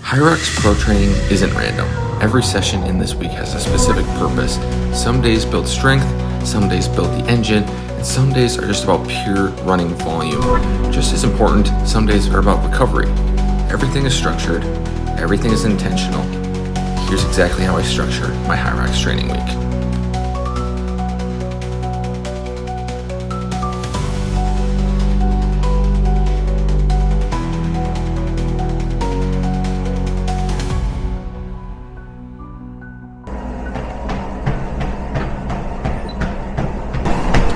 HYROX Pro Training isn't random. Every session in this week has a specific purpose. Some days build strength, some days build the engine, and some days are just about pure running volume. Just as important, some days are about recovery. Everything is structured, everything is intentional. Here's exactly how I structure my HYROX training week.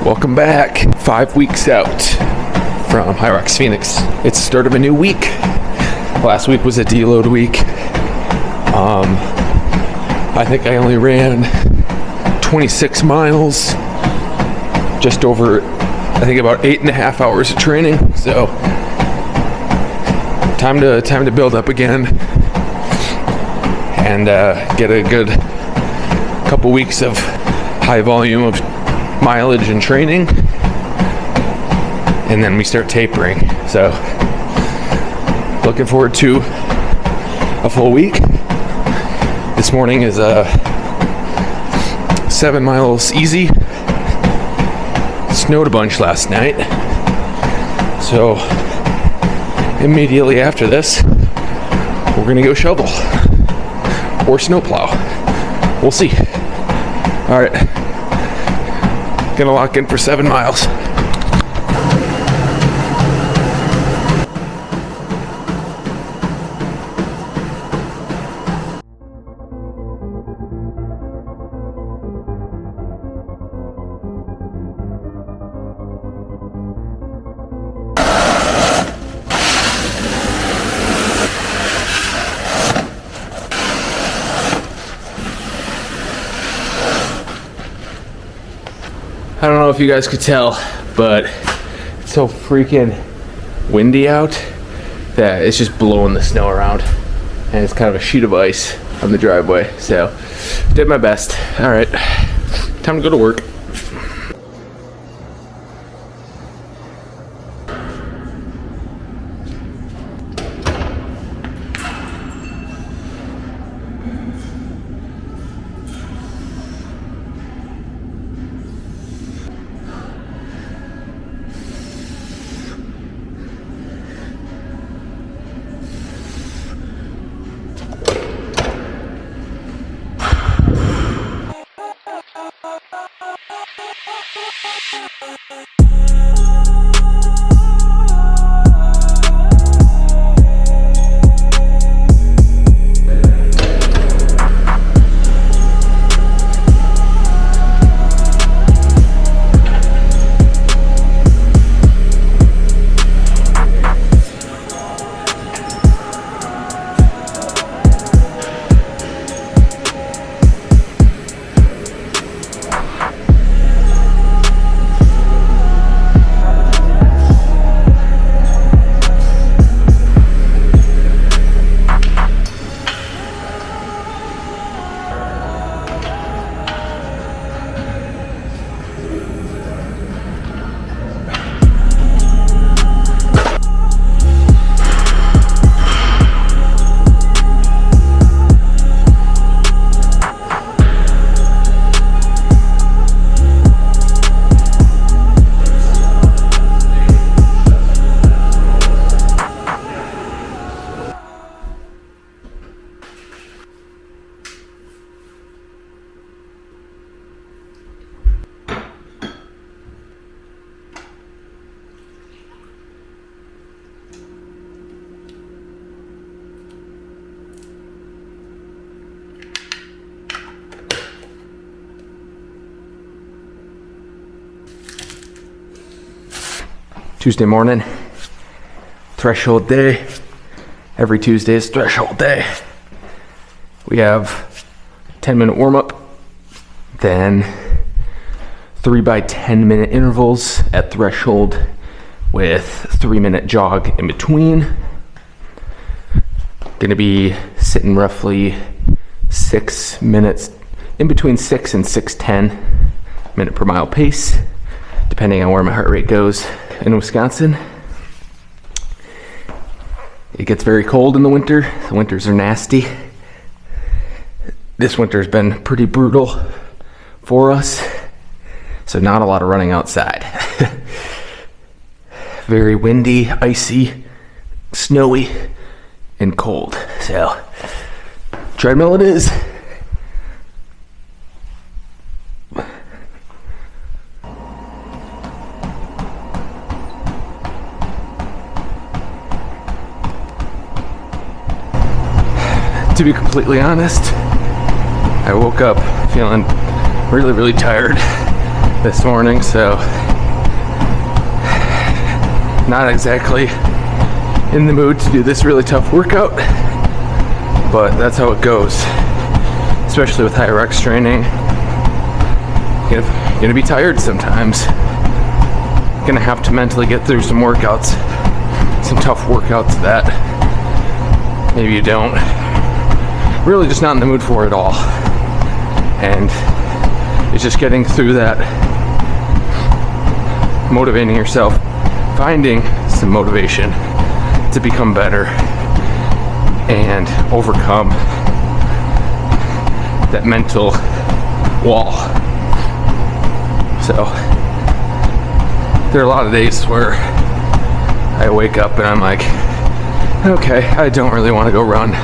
Welcome back. 5 weeks out from HYROX Phoenix. It's the start of a new week. Last week was a deload week. I think I only ran 26 miles, just over, I think about 8.5 hours of training. So time to build up again and get a good couple weeks of high volume of mileage and training, and then we start tapering. So looking forward to a full week. This morning is 7 miles easy. Snowed a bunch last night, so immediately after this we're gonna go shovel or snowplow. We'll see. All right, gonna lock in for 7 miles. I don't know if you guys could tell, but it's so freaking windy out that it's just blowing the snow around, and it's kind of a sheet of ice on the driveway. So did my best. All right, time to go to work. Tuesday morning, threshold day. Every Tuesday is threshold day. We have 10-minute warm-up, then 3 by 10-minute intervals at threshold with 3-minute jog in between. Gonna be sitting roughly 6 minutes, in between 6 and 6:10 minute per mile pace, depending on where my heart rate goes in Wisconsin. It gets very cold in the winter. The winters are nasty. This winter's been pretty brutal for us, so not a lot of running outside. Very windy, icy, snowy, and cold. So, treadmill it is. To be completely honest, I woke up feeling really, really tired this morning, so not exactly in the mood to do this really tough workout, but that's how it goes, especially with HYROX training. You're gonna be tired sometimes. You're gonna have to mentally get through some workouts, some tough workouts that maybe you don't. Really just not in the mood for it all. And it's just getting through that, motivating yourself, finding some motivation to become better and overcome that mental wall. So there are a lot of days where I wake up and I'm like, okay, I don't really want to go run.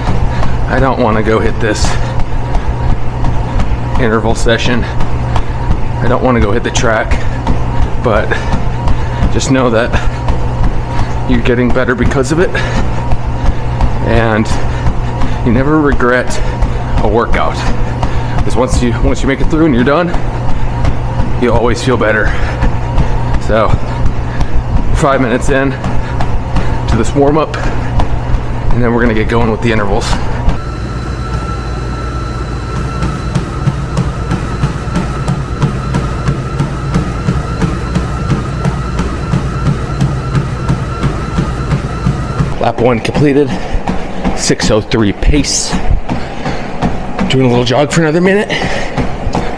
I don't want to go hit this interval session. I don't want to go hit the track, but just know that you're getting better because of it, and you never regret a workout. Because once you make it through and you're done, you always feel better. So 5 minutes in to this warm up, and then we're gonna get going with the intervals. Lap 1 completed, 6:03 pace. Doing a little jog for another minute.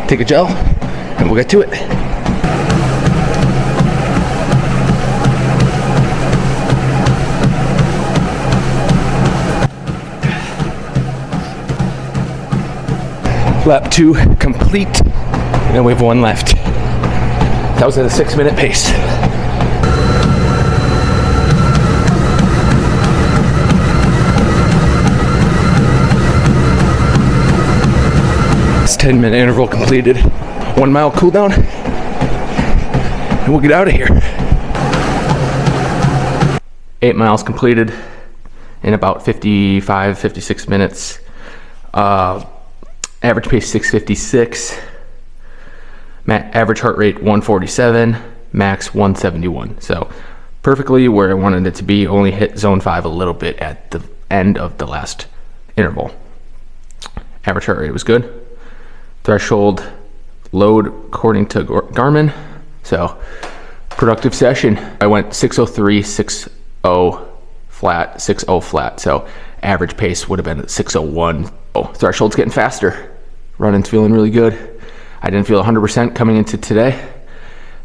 Take a gel, and we'll get to it. Lap 2 complete, and then we have 1 left. That was at a 6-minute pace. It's 10-minute interval completed, 1 mile cool down, and we'll get out of here. 8 miles completed in about 55, 56 minutes. Average pace 6:56. Average heart rate 147. Max 171. So perfectly where I wanted it to be. Only hit zone 5 a little bit at the end of the last interval. Average heart rate was good. Threshold load according to Garmin. So productive session. I went 6:03, 6:0 flat, 6:0 flat. So average pace would have been 6:01. Threshold's getting faster. Running's feeling really good. I didn't feel 100% coming into today.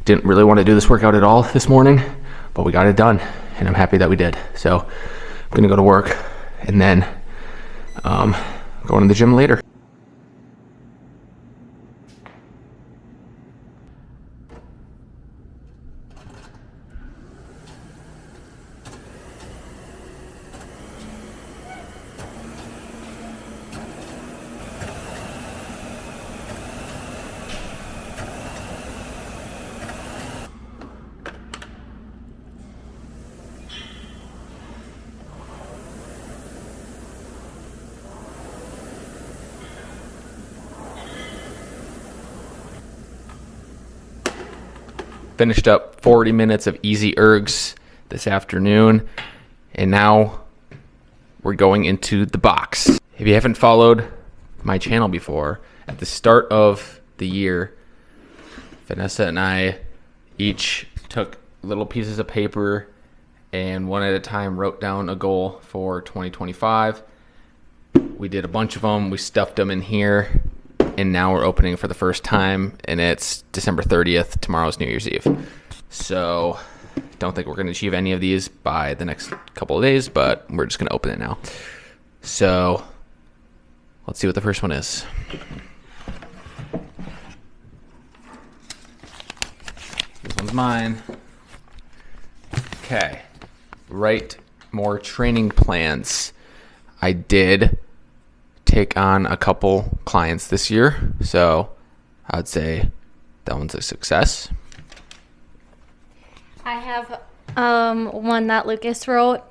Didn't really want to do this workout at all this morning, but we got it done, and I'm happy that we did. So I'm gonna go to work and then go to the gym later. Finished up 40 minutes of easy ergs this afternoon, and now we're going into the box. If you haven't followed my channel before, at the start of the year, Vanessa and I each took little pieces of paper and one at a time wrote down a goal for 2025. We did a bunch of them. We stuffed them in here, and now we're opening for the first time, and it's December 30th. Tomorrow's New Year's Eve. So Don't think we're going to achieve any of these by the next couple of days, but we're just going to open it now. So let's see what the first one is. This one's mine. Okay. Write more training plans. I did take on a couple clients this year, so I would say that one's a success. I have one that Lucas wrote,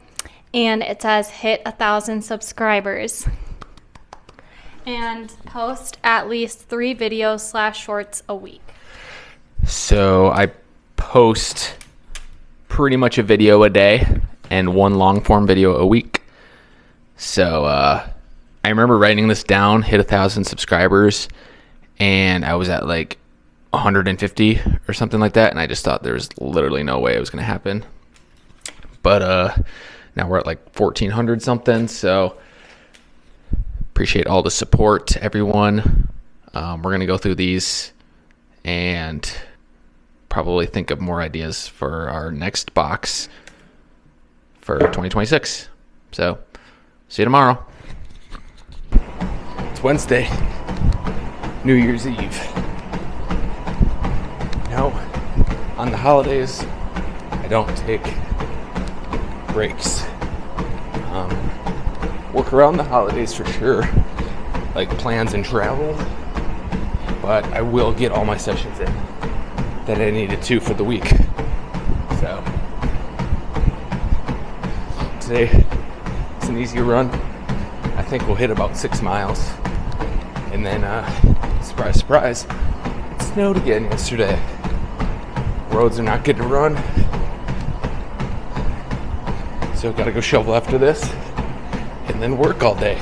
and it says hit 1,000 subscribers and post at least 3 videos / shorts a week. So I post pretty much a video a day and 1 long form video a week. So I remember writing this down, hit 1,000 subscribers, and I was at like 150 or something like that, and I just thought there was literally no way it was going to happen. But now we're at like 1,400 something, so appreciate all the support, everyone. We're going to go through these and probably think of more ideas for our next box for 2026. So see you tomorrow. It's Wednesday, New Year's Eve. No, on the holidays, I don't take breaks. Work around the holidays for sure, like plans and travel, but I will get all my sessions in that I needed to for the week. So today it's an easy run. I think we'll hit about 6 miles, and then surprise, surprise, it snowed again yesterday. Roads are not good to run, so I've got to go shovel after this and then work all day.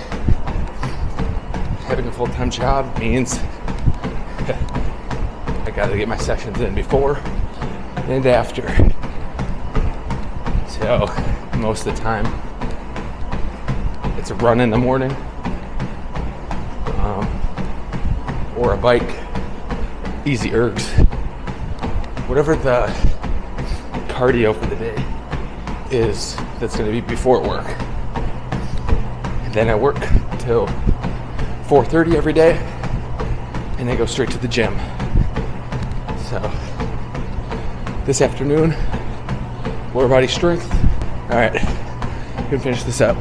Having a full-time job means I got to get my sessions in before and after. So most of the time it's a run in the morning or a bike, easy ergs. Whatever the cardio for the day is, that's going to be before work. And then I work till 4:30 every day, and I go straight to the gym. So this afternoon, lower body strength. All right, we can finish this up.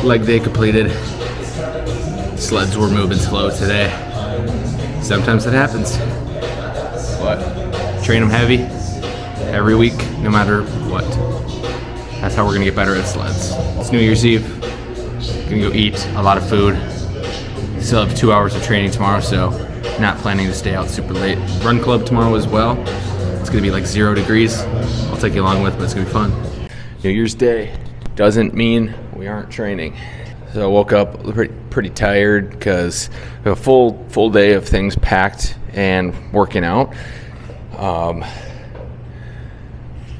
Leg day completed. Sleds were moving slow today. Sometimes it happens. But train them heavy every week, no matter what. That's how we're gonna get better at sleds. It's New Year's Eve. Gonna go eat a lot of food. Still have 2 hours of training tomorrow, so not planning to stay out super late. Run club tomorrow as well. It's gonna be like 0 degrees. I'll take you along with, but it's gonna be fun. New Year's Day doesn't mean we aren't training. So I woke up pretty tired because we have a full day of things packed and working out. And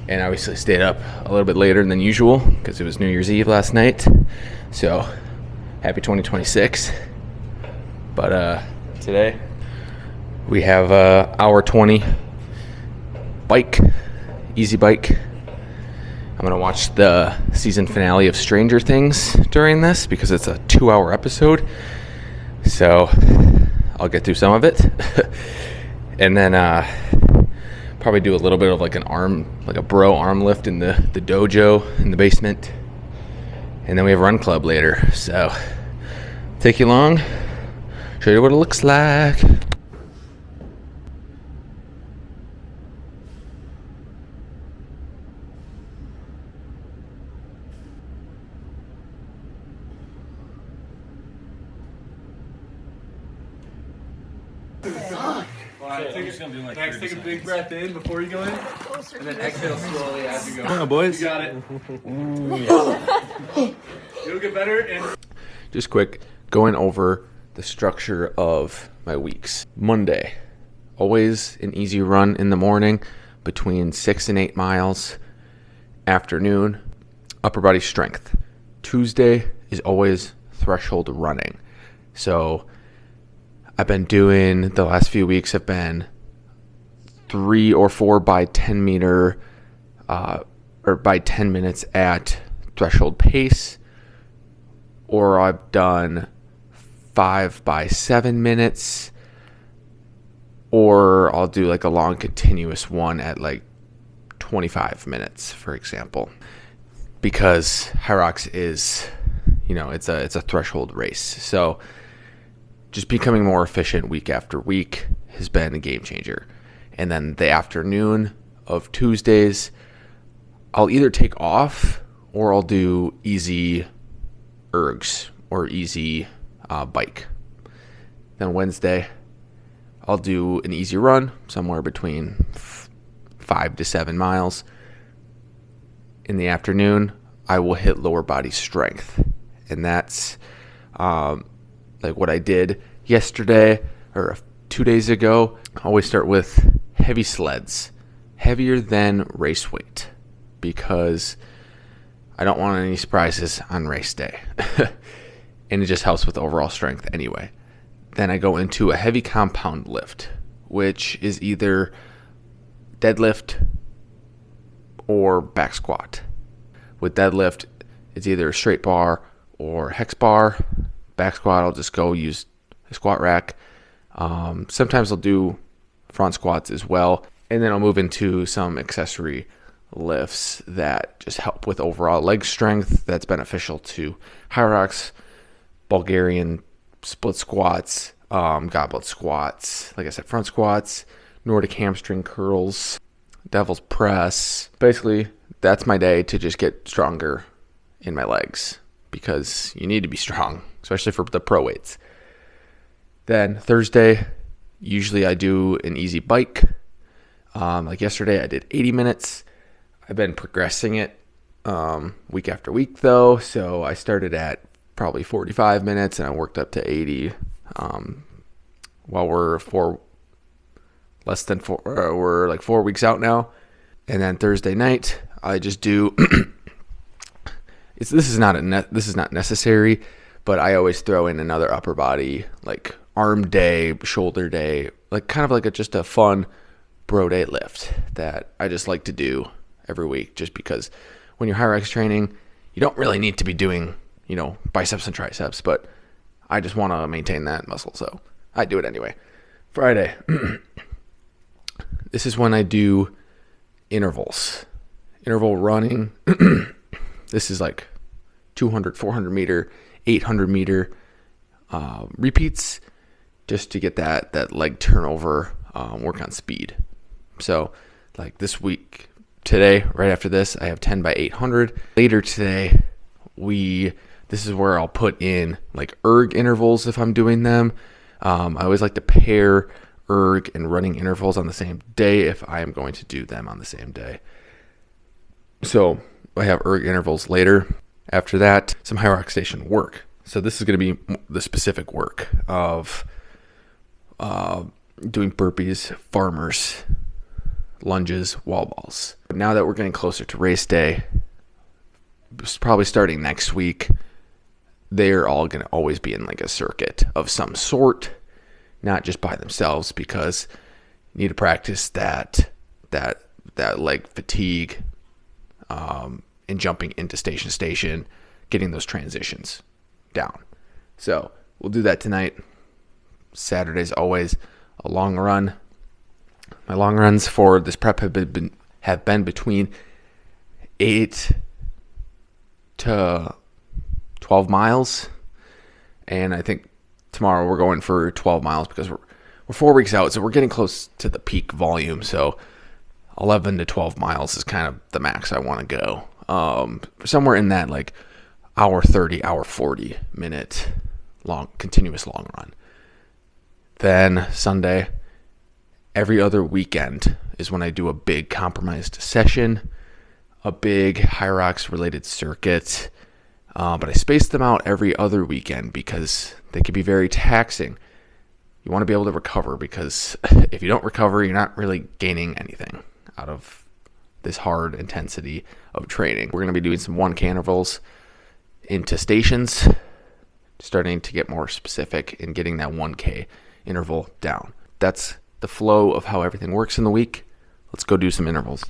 obviously stayed up a little bit later than usual because it was New Year's Eve last night. So happy 2026. But today we have hour 20 bike, easy bike. I'm going to watch the season finale of Stranger Things during this because it's a 2-hour episode. So I'll get through some of it. And then probably do a little bit of like a bro arm lift in the dojo in the basement. And then we have run club later. So take you along, show you what it looks like. Next, take a big breath in before you go in, and then exhale slowly as you go. Come on, boys. You got it. You'll get better. And just quick, going over the structure of my weeks. Monday, always an easy run in the morning between 6 and 8 miles. Afternoon, upper body strength. Tuesday is always threshold running. So I've been doing, the last few weeks have been 3 or 4 by 10 meter or by 10 minutes at threshold pace, or I've done 5 by 7 minutes, or I'll do like a long continuous one at like 25 minutes, for example, because HYROX is, it's a threshold race. So just becoming more efficient week after week has been a game changer. And then the afternoon of Tuesdays, I'll either take off or I'll do easy ergs or easy bike. Then Wednesday, I'll do an easy run somewhere between 5 to 7 miles. In the afternoon, I will hit lower body strength. And that's like what I did yesterday or 2 days ago. I always start with heavy sleds, heavier than race weight, because I don't want any surprises on race day. And it just helps with overall strength anyway. Then I go into a heavy compound lift, which is either deadlift or back squat. With deadlift, it's either a straight bar or hex bar. Back squat, I'll just go use a squat rack. Sometimes I'll do front squats as well. And then I'll move into some accessory lifts that just help with overall leg strength. That's beneficial to HYROX, Bulgarian split squats, goblet squats, like I said, front squats, Nordic hamstring curls, devil's press. Basically, that's my day to just get stronger in my legs, because you need to be strong, especially for the pro weights. Then Thursday, usually I do an easy bike. Like yesterday, I did 80 minutes. I've been progressing it week after week, though. So I started at probably 45 minutes, and I worked up to 80. While we're like 4 weeks out now. And then Thursday night, I just do. This is not necessary, but I always throw in another upper body, like arm day, shoulder day, like kind of like just a fun bro day lift that I just like to do every week, just because when you're HYROX training, you don't really need to be doing, biceps and triceps, but I just want to maintain that muscle, so I do it anyway. Friday, this is when I do interval running. This is like 200, 400 meter, 800 meter repeats, just to get that leg turnover, work on speed. So like this week, today, right after this, I have 10 by 800. Later today, this is where I'll put in like erg intervals if I'm doing them. I always like to pair erg and running intervals on the same day if I am going to do them on the same day. So I have erg intervals later. After that, some HYROX station work. So this is going to be the specific work of doing burpees, farmers, lunges, wall balls. Now that we're getting closer to race day, probably starting next week, they're all going to always be in like a circuit of some sort, not just by themselves, because you need to practice that leg fatigue, and jumping into station to station, getting those transitions down. So we'll do that tonight. Saturday's always a long run. My long runs for this prep have been between 8 to 12 miles, and I think tomorrow we're going for 12 miles because we're 4 weeks out, so we're getting close to the peak volume. So 11 to 12 miles is kind of the max I want to go. Somewhere in that like hour 30, hour 40 minute long, continuous long run. Then Sunday, every other weekend is when I do a big compromised session, a big HYROX related circuit. But I space them out every other weekend because they can be very taxing. You want to be able to recover, because if you don't recover, you're not really gaining anything out of this hard intensity of training. We're going to be doing some 1K intervals into stations, starting to get more specific in getting that 1K interval down. That's the flow of how everything works in the week. Let's go do some intervals.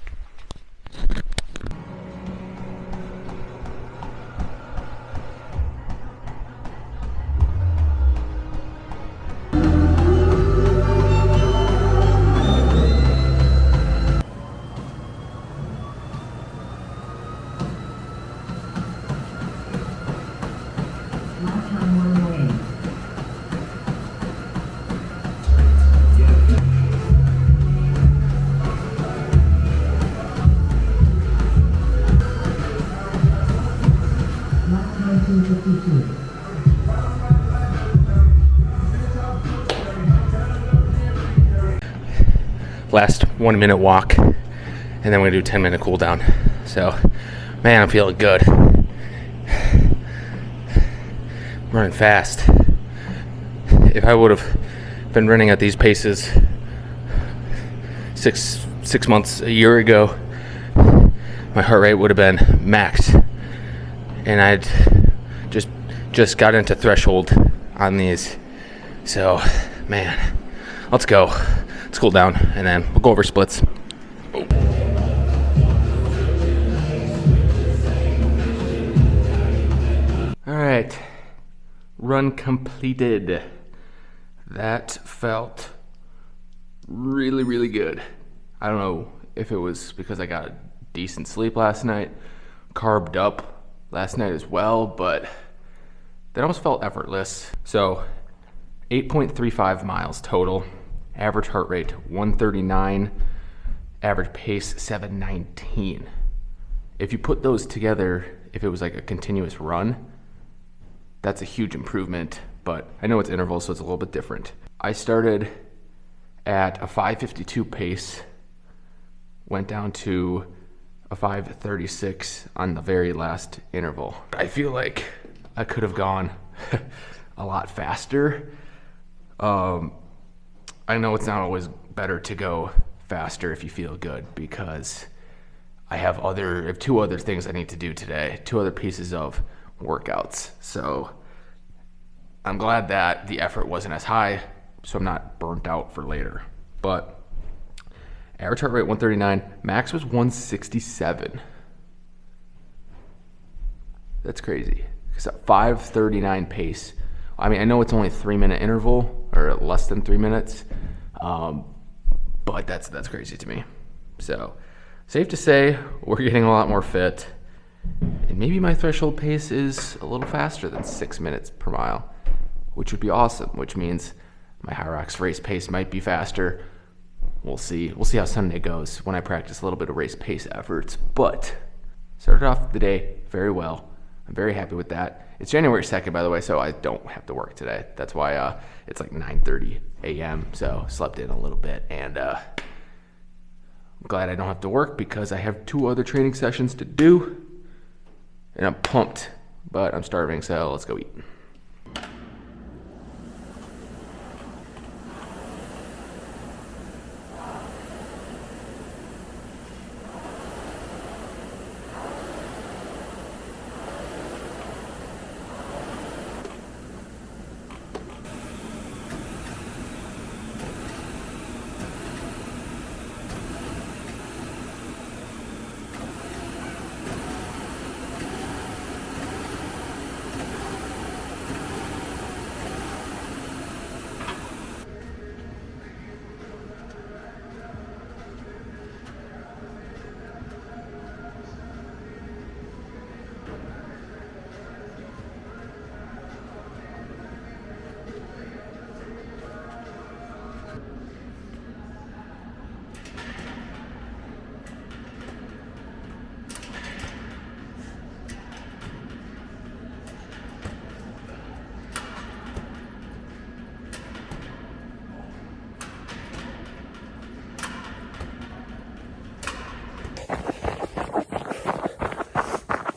Last 1 minute walk, and then we're gonna do 10-minute cool down. So, man, I'm feeling good. Running fast. If I would have been running at these paces six months, a year ago, my heart rate would have been maxed, and I'd just got into threshold on these. So, man, let's go. Let's cool down, and then we'll go over splits. All right, run completed. That felt really, really good. I don't know if it was because I got a decent sleep last night, carved up last night as well, but that almost felt effortless. So 8.35 miles total, average heart rate 139, average pace 719. If you put those together, if it was like a continuous run, that's a huge improvement, but I know it's intervals, so it's a little bit different. I started at a 5:52 pace, went down to a 5:36 on the very last interval. I feel like I could have gone a lot faster. I know it's not always better to go faster if you feel good, because I have two other things I need to do today, 2 other pieces of workouts. So I'm glad that the effort wasn't as high, so I'm not burnt out for later. But average heart rate 139, max was 167. That's crazy. It's a 5:39 pace. I mean, I know it's only a 3-minute interval, or less than 3 minutes, but that's crazy to me. So safe to say we're getting a lot more fit, and maybe my threshold pace is a little faster than 6 minutes per mile, which would be awesome, which means my HYROX race pace might be faster. We'll see how Sunday goes when I practice a little bit of race pace efforts. But started off the day very well. I'm very happy with that. It's January 2nd, by the way, so I don't have to work today. That's why it's like 9:30 a.m., so slept in a little bit. And I'm glad I don't have to work because I have 2 other training sessions to do. And I'm pumped, but I'm starving, so let's go eat.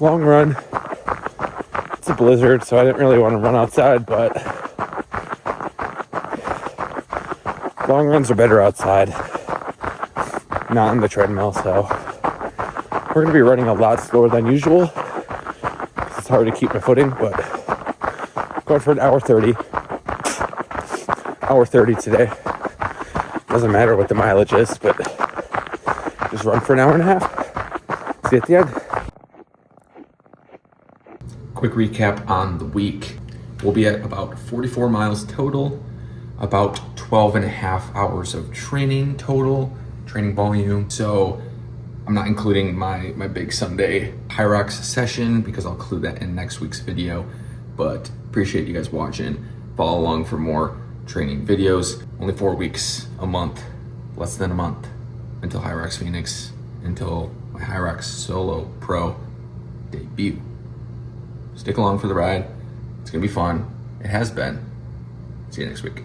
long run. It's a blizzard, so I didn't really want to run outside, but long runs are better outside, not on the treadmill. So we're going to be running a lot slower than usual. It's hard to keep my footing, but going for an hour 30 today. Doesn't matter what the mileage is, but just run for an hour and a half. See you at the end. Quick recap on the week. We'll be at about 44 miles total, about 12 and a half hours of training total, training volume. So I'm not including my big Sunday HYROX session because I'll include that in next week's video, but appreciate you guys watching. Follow along for more training videos. Only 4 weeks, a month, less than a month until HYROX Phoenix, until my HYROX Solo Pro debut. Stick along for the ride. It's gonna be fun. It has been. See you next week.